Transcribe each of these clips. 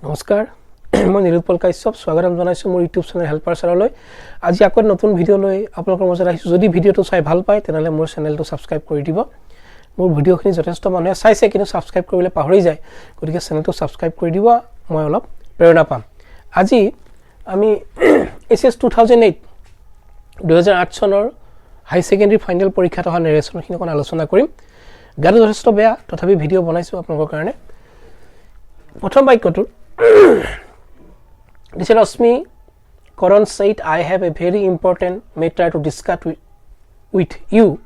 নমস্কাৰ মই নিৰুপল কাশ্যপ স্বাগতম জনাইছো মোৰ ইউটিউব চেনেল হেল্পাৰ চাৰলৈ আজি আকৌ নতুন ভিডিও লৈ আপোনালোকৰ মাজত আহিছো যদি ভিডিওটো চাই ভাল পায় তেনলে মোৰ চেনেলটো সাবস্ক্ৰাইব কৰি দিব মোৰ ভিডিওখিনি যথেষ্ট মানুহে চাইছে কিন্তু সাবস্ক্ৰাইব কৰিবলৈ পাহৰি যায় গতিকে চেনেলটো সাবস্ক্ৰাইব কৰি দিব মই অলপ প্ৰেৰণা পাম আজি আমি Hs2008 2008 চনৰ হাই সেকেন্ডাৰী ফাইনেল পৰীক্ষাত অহা নেৰেচনখিনি কোন আলোচনা কৰিম গান যথেষ্ট বেয়া তথাপি ভিডিও বনাইছো আপোনালোকৰ কাৰণে প্ৰথম বাক্যটো This Rosmi Karan said, I have a very important matter to discuss with you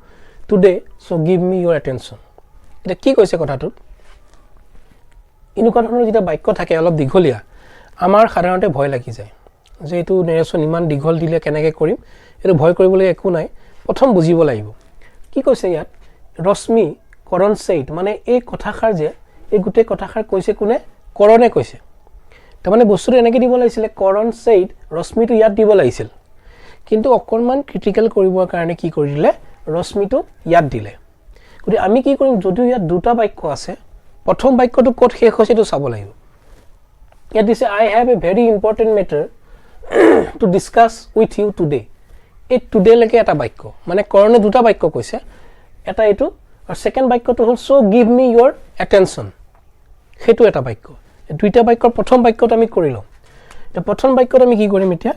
today, so give me your attention. এটা কি কৈছে কথাটো ইনুকা ধৰণৰ যেটা বাক্য থাকে অলপ দীঘলীয়া আমাৰ সাধাৰণতে ভয় লাগি যায় যে এটো নেৰেচন ইমান দীঘল দিলে কেনেকৈ কৰিম এটো ভয় কৰিবলৈ একো নাই প্ৰথম বুজিব লাগিব কি কৈছে ইয়াত ৰশ্মি কৰণ said মানে এই কথাষাৰ যে এই গুটে কথাষাৰ কৈছে কোনে কৰণে কৈছে তাৰমানে বস্তুটো এনেকৈ দিব লাগিছিল কৰণ said ৰশ্মিটো ইয়াত দিব লাগিছিল কিন্তু অকনমান ক্ৰিটিক্যাল কৰিবৰ কাৰণে কি কৰিলে ৰশ্মিটো ইয়াত দিলে গতি আমি কি কৰিম যদিও ইয়াত দুটা বাক্য আছে প্ৰথম বাক্যটো ক'ত শেষ হৈছে তো চাব লাগিব ইয়াত দিছে I have a very important matter to discuss with you today এই today লৈকে এটা বাক্য মানে কৰণে দুটা বাক্য কৈছে এটা এটো আৰু সেকেন্ড বাক্যটো হ'ল so give me your attention হেতু এটা বাক্য দুইটা বাক্যৰ প্ৰথম বাক্যটো আমি কৰিলো তে প্ৰথম বাক্যটো আমি কি কৰিম এতিয়া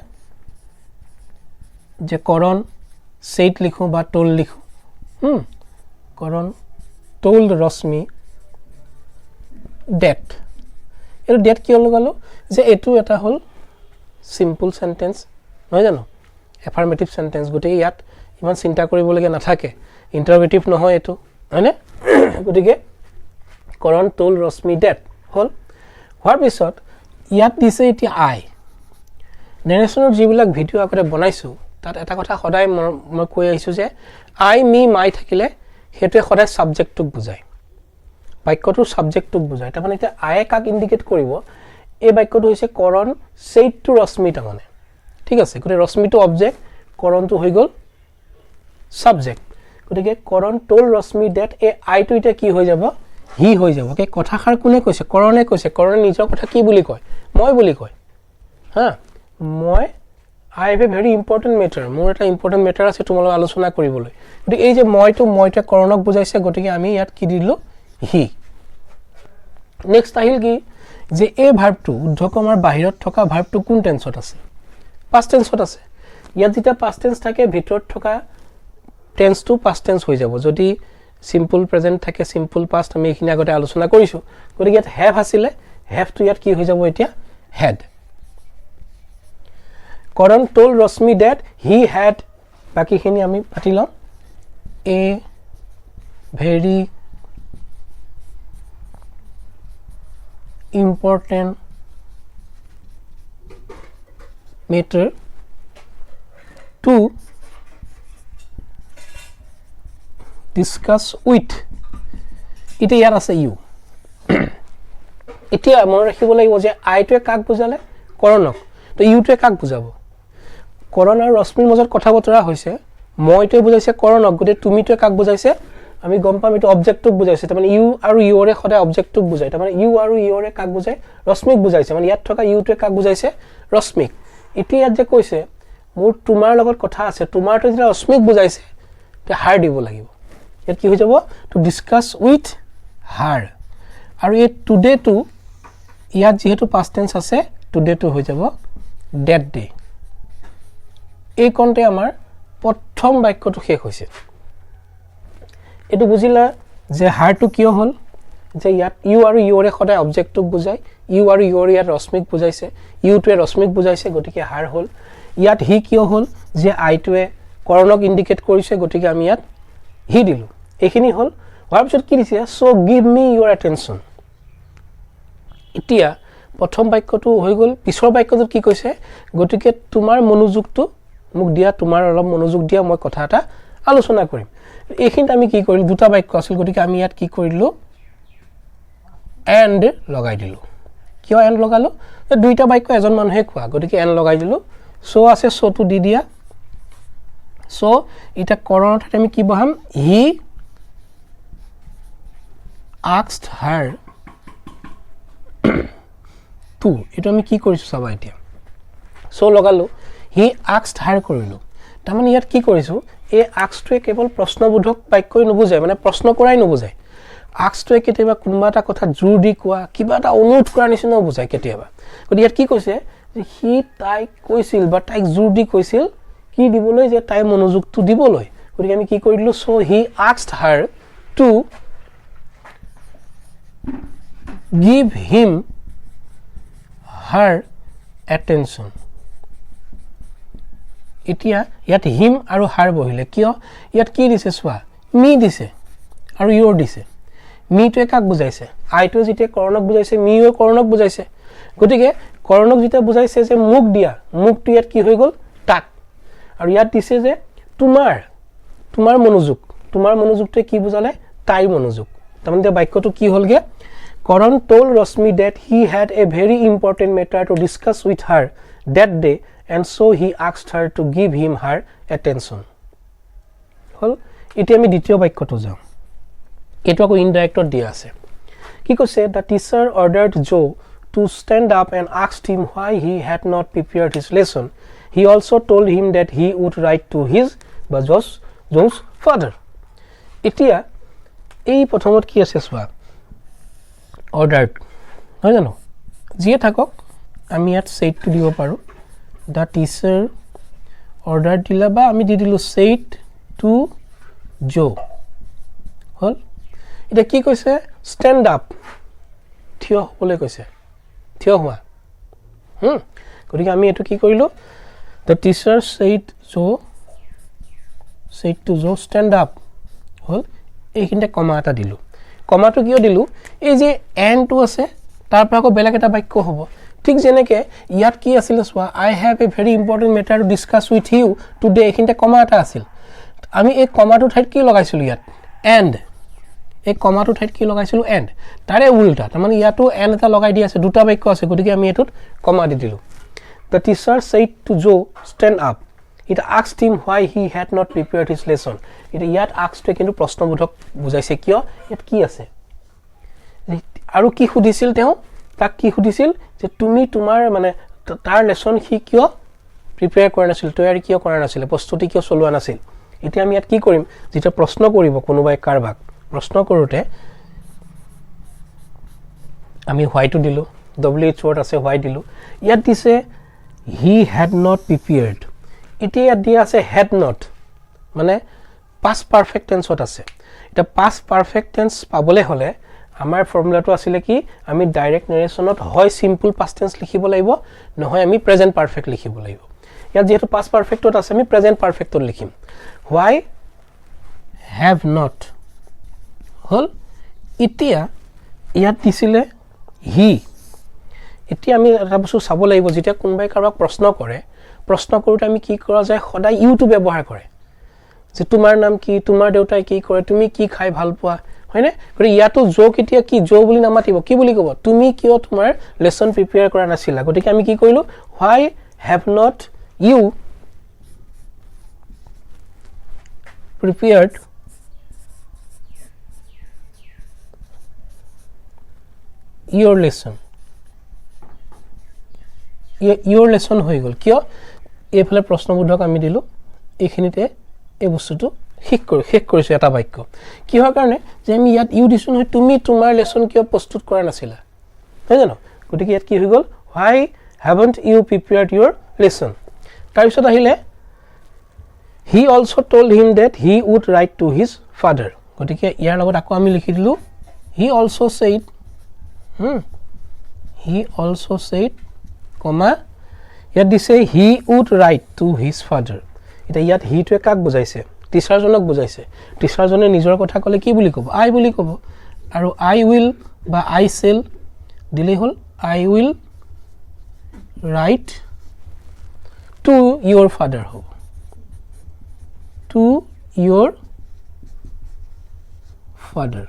যে কৰণ said লিখো বা told লিখো কৰণ told ৰশ্মি that এটো that কি লগালো যে এটো এটা হল সিম্পল সেন্টেন্স নহয় জানো এফাৰ্মেটিভ সেন্টেন্স গটে ইয়াত ইমান চিন্তা কৰিবলগীয়া নাথাকে ইন্টাৰভেটিভ নহয় এটো হয়নে গটিকে কৰণ told ৰশ্মি that হল হোৱাৰ পিছত ইয়াত দিছে এতিয়া আই নেৰেচনৰ যিবিলাক ভিডিও আগতে বনাইছো তাত এটা কথা সদায় মই কৈ আহিছো যে আই মি মাই থাকিলে হেতে সদায় সাবজেক্টক বুজায় বাক্যটো সাবজেক্টক বুজায় তাৰ মানে এটা আই কাক ইন্ডিকেট কৰিব এই বাক্যটো হৈছে কৰণ said to ৰশ্মি তাৰমানে ঠিক আছে গটে ৰশ্মিটো অবজেক্ট কৰণটো হৈ গল সাবজেক্ট গটিকে কৰণ told ৰশ্মি that এই আইটো এটা কি হৈ যাব হি হৈ যাব কে কথাষাৰ কোনে কৈছে কৰণে কৈছে কৰণে নিজৰ কথা কি বুলি কয় মই বুলি কয় হা মই I have a very important matter মোৰ এটা ইম্পৰ্টেন্ট মেটাৰ আছে তোমালোক আলোচনা কৰিবলৈ গতিকে এই যে মইটো কৰণক বুজাইছে গতিকে আমি ইয়াত কি দিলো হি নেক্সট আহিল কি যে এই ভাৰ্বটো উদ্ধকমাৰ বাহিৰত থকা ভাৰ্বটো কোন টেন্সত আছে পাস্ট টেন্সত আছে ইয়াত যেটা পাস্ট টেন্স থাকে ভিতৰত থকা টেন্সটো পাস্ট টেন্স হৈ যাব যদি simple present থাকে simple past আমি এখিনি আগতে আলোচনা কৰিছো গতিকে ইয়াত have আছিল have to ইয়াত কি হৈ যাব এতিয়া had Karan told Rashmi that he had বাকিখিনি আমি পাতিলাম a very important matter to discuss with ইতে ইয়াৰ আছে ইউ এতিয়া মন ৰাখিব লাগিব যে আইটোৱে কাক বুজালে কৰণক তো ইউটোৱে কাক বুজাব কৰণ আৰু ৰশ্মিৰ মাজত কথা বতৰা হৈছে মইটোৱে বুজাইছে কৰণক গতে তুমিটোৱে কাক বুজাইছে আমি গম পাম এটো অবজেক্টক বুজাইছে তাৰমানে ইউ আৰু ইউৰে সদায় অবজেক্টক বুজায় তাৰমানে ইউ আৰু ইউৰে কাক বুজায় ৰশ্মিক বুজাইছে মানে ইয়াত থকা ইউটোৱে কাক বুজাইছে ৰশ্মিক এতিয়া ইয়াত যে কৈছে মোৰ তোমাৰ লগত কথা আছে তোমাৰটো যেটা ৰশ্মিক বুজাইছে তে হাৰ দিব লাগিব ইয়াত কি হৈ যাব টু ডিসকাস উইথ হাৰ আৰু এই টুডে টু ইয়াত যেহেতু পাস্ট টেন্স আছে টুডে টু হৈ যাব ডেট ডে এই কন্তে আমাৰ প্ৰথম বাক্যটো শেষ হৈছে এটো বুজিলা যে হাৰটো কিয় হল যে ইয়াত ইউ আৰু ইউৰে সদায় অবজেক্টক বুজায় ইউ আৰু ইউৰে ইয়াত ৰশ্মিক বুজাইছে ইউটোৱে ৰশ্মিক বুজাইছে গতিকে হাৰ হল ইয়াত হি কিয় হল যে আইটোৱে কৰণক ইন্ডিকেট কৰিছে গতিকে আমি ইয়াত হি দিলো এখিনি হল হোৱাৰ পিছত কি দিছে সো গিভ মি ইউৰ এটেনশন এতিয়া প্ৰথম বাক্যটো হৈ গল পিছৰ বাক্যটো কি কৈছে গতিকে তোমাৰ মনোযোগটো মোক দিয়া তোমাৰ অলপ মনোযোগ দিয়া মই কথা এটা আলোচনা কৰিম এখিনত আমি কি কৰিলো দুটা বাক্য আছিল গতিকে আমি ইয়াত কি কৰিলো এন্ড লগাই দিলো কিয় এন্ড লগালো দুইটা বাক্য এজন মানুহে কোৱা গতিকে এন্ড লগাই দিলো সো আছে সোটো দি দিয়া সো এটা কৰণত আমি কি বহাম হি asked her টু এটো আমি কি কৰিছো চাবা এতিয়া সো লগালো হি আস্কড হাৰ কৰিলো তাৰ মানে ইয়াত কি কৰিছো এই আস্কটোৱে কেৱল প্ৰশ্নবোধক বাক্যই নুবুজায় মানে প্ৰশ্ন কৰাই নুবুজায় আস্কটোৱে কেতিয়াবা কোনোবা এটা কথা জোৰ দি কোৱা কিবা এটা অনুৰোধ কৰাৰ নিচিনাও বুজায় কেতিয়াবা গতি ইয়াত কি কৈছে যে হি তাইক কৈছিল বা তাইক জোৰ দি কৈছিল কি দিবলৈ যে তাই মনোযোগটো দিবলৈ গতি আমি কি কৰিলো so he asked her two give him her attention এতিয়া ইয়াত হিম আৰু হাৰ বহিলে কিয় ইয়াত কি দিছে সোৱা মি দিছে আৰু ইয়োৰ দিছে মি টো একাক বুজাইছে আই টো যেতিয়া কৰণক বুজাইছে মিও কৰণক বুজাইছে গতিকে কৰণক যেতিয়া বুজাইছে যে মুখ দিয়া মুখটো ইয়াত কি হৈ গল তাক আৰু ইয়াত দিছে যে তোমাৰ মনোযোগটো কি বুজালে তাইৰ মনোযোগ তাৰমানে বাক্যটো কি হলগে Karan told Rashmi that he had a very important matter to discuss with her that day and so he asked her to give him her attention. হল এতিয়া আমি দ্বিতীয় বাক্যটো যাও এটো আকো ইনডাইৰেক্টত দিয়া আছে কি কৈছে the teacher ordered Joe to stand up and asked him why he had not prepared his lesson. He also told him that he would write to his Joe's father. এতিয়া এই প্ৰথমত কি আছে সোৱা ordered নহয় জানো জিয়ে থাকক আমি ইয়াত said to দিব পাৰো the teacher ordered দিলা বা আমি দি দিলো said to Joe হল এটা কি কৈছে stand up থিয় হবলৈ কৈছে থিয় হোৱা গতিকে আমি এটো কি কৰিলো the teacher said to Joe stand up হল এইখিনতে কমা এটা দিলো কমাটো কিয় দিলু এই যে এন্ড টু আছে তাৰ পৰা আকৌ বেলেগ এটা বাক্য হ'ব ঠিক যেনেকে ইয়াত কি আছিল so I have a very important matter to discuss with you today এখিনতে কমা এটা আছিল আমি এই কমাটো ঠাইত কি লগাইছিলো ইয়াত এন্ড এই কমাটো ঠাইত কি লগাইছিলো এন্ড তাৰে উল্টা তাৰমানে ইয়াতো এন্ড এটা লগাই দি আছে দুটা বাক্য আছে গতিকে আমি এটোত কমা দি দিলো the teacher said to Joe stand up. It asked him why he had not prepared his lesson. It yet asked কিন্তু প্ৰশ্নবোধক বুজাইছে কিয় ইয়াত কি আছে আৰু কি খুদিছিল তেও তাক কি খুদিছিল যে তুমি তোমাৰ মানে তাৰ লেসন কি কিয় প্ৰিপেয়াৰ কৰা নাছিল তৈয়াৰী কিয় কৰা নাছিল প্ৰস্তুতি কিয় চলোৱা নাছিল এতিয়া আমি ইয়াত কি কৰিম যেটা প্ৰশ্ন কৰিব কোনোবাই কাৰবাক প্ৰশ্ন কৰোতে আমি why টো দিলো wh word আছে why দিলো ইয়াত দিছে he had not prepared এতিয়া ইয়াত দিয়া আছে had not মানে past perfect tense ত আছে এটা past perfect tense পাবলে হলে আমাৰ ফৰ্মুলাটো আছিল কি আমি ডাইৰেক্ট নাৰেশনত হয় সিম্পল past tense লিখিব লাগিব নহয় আমি প্ৰেজেন্ট পাৰফেক্ট লিখিব লাগিব ইয়াত যেহেতু past perfect ত আছে আমি প্ৰেজেন্ট পারফেক্ট ত লিখিম why have not হল এতিয়া ইয়াত দিছিলে he এতিয়া আমি এটা বস্তু চাব লাগিব যেতিয়া কোনবাই কাৰক প্ৰশ্ন কৰোতে আমি কি কৰা যায় সদায় ইউ টো ব্যৱহাৰ কৰে যে তোমাৰ নাম কি তোমাৰ দেউতাই কি কৰে তুমি কি খাই ভাল পোৱা হয়নে গৰি ইয়াতো জো কেতিয়া কি জো বুলি নামাতিব কি বুলি কব তুমি কিয় তোমাৰ লেসন প্ৰিপেয়াৰ কৰা নাছিলা গতিকে আমি কি কৰিলো why have not you prepared your lesson your lesson হৈ গল কিয় এফালে প্ৰশ্নবোধক আমি দিলো এখিনিতে এই বস্তুটো শেষ কৰিছো এটা বাক্য কি হয় কাৰণে যে আমি ইয়াত ইউ দিছো নহয় তুমি তোমাৰ লেসন কিয় প্ৰস্তুত কৰা নাছিলা হয় জানো গতিকে ইয়াত কি হৈ গল why haven't you prepared your lesson তাৰ পিছত আহিলে he also told him that he would write to his father গতিকে ইয়াৰ লগত আকৌ আমি লিখি দিলো he also said comma ইয়াত দিছে he would write to his father এটা ইয়াত he টো কাক বুজাইছে টিচাৰ জনক বুজাইছে টিচাৰ জনে নিজৰ কথা কলে কি বুলি কব I বুলি কব আৰু I will বা I shall দিলে হল I will write to your father হব to your father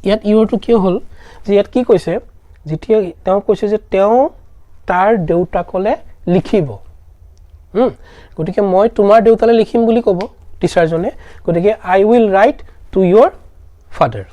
ইয়াত your টো কি হল যে ইয়াত কি কৈছে যেতিয়া তেওঁ কৈছে যে তেওঁ তাৰ দেউতাকলে লিখিব গতিকে মই তোমাৰ দেউতালে লিখিম বুলি কব টিচাৰ জনে গতিকে I will write to your father